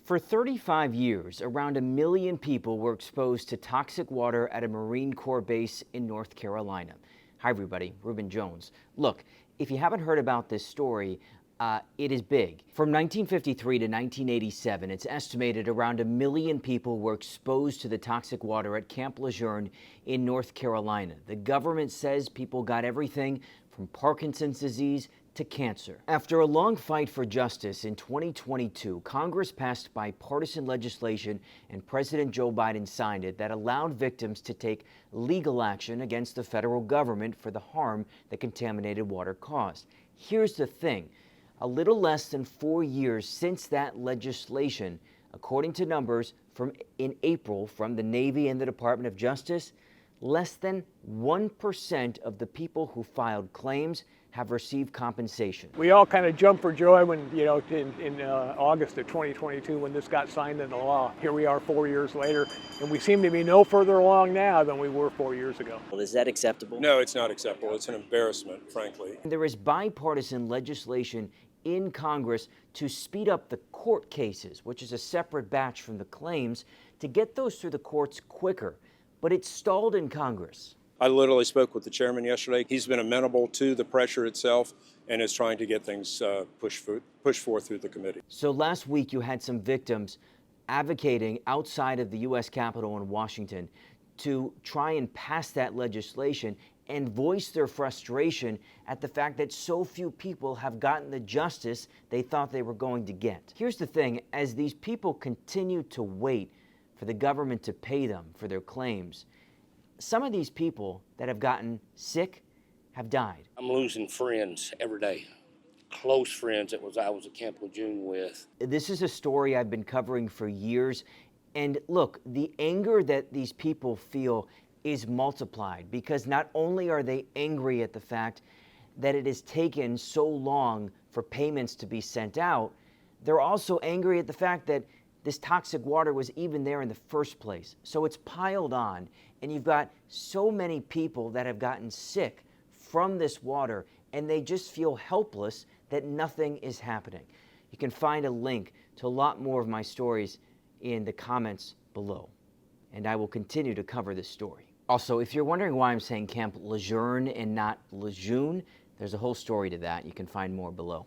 For 35 years, around 1 million people were exposed to toxic water at a Marine Corps base in North Carolina. Hi everybody, Reuben Jones. Look, if you haven't heard about this story, it is big. From 1953 to 1987, it's estimated around 1 million people were exposed to the toxic water at Camp Lejeune in North Carolina. The government says people got everything from Parkinson's disease to cancer. After a long fight for justice in 2022, Congress passed bipartisan legislation and President Joe Biden signed it that allowed victims to take legal action against the federal government for the harm that contaminated water caused. Here's the thing. A little less than 4 years since that legislation, according to numbers in April from the Navy and the Department of Justice, less than 1% of the people who filed claims have received compensation. We all kind of jumped for joy when, in August of 2022 when this got signed into law. Here we are 4 years later, and we seem to be no further along now than we were 4 years ago. Well, is that acceptable? No, it's not acceptable. It's an embarrassment, frankly. There is bipartisan legislation in Congress to speed up the court cases, which is a separate batch from the claims, to get those through the courts quicker. But it's stalled in Congress. I literally spoke with the chairman yesterday. He's been amenable to the pressure itself and is trying to get things pushed forth through the committee. So last week you had some victims advocating outside of the U.S. Capitol in Washington to try and pass that legislation and voice their frustration at the fact that so few people have gotten the justice they thought they were going to get. Here's the thing, as these people continue to wait for the government to pay them for their claims, some of these people that have gotten sick have died. I'm losing friends every day, close friends that I was at Camp Lejeune with. This is a story I've been covering for years. And look, the anger that these people feel is multiplied because not only are they angry at the fact that it has taken so long for payments to be sent out, they're also angry at the fact that this toxic water was even there in the first place. So it's piled on, and you've got so many people that have gotten sick from this water, and they just feel helpless that nothing is happening. You can find a link to a lot more of my stories in the comments below, and I will continue to cover this story. Also, if you're wondering why I'm saying Camp Lejeune and not Lejeune, there's a whole story to that. You can find more below.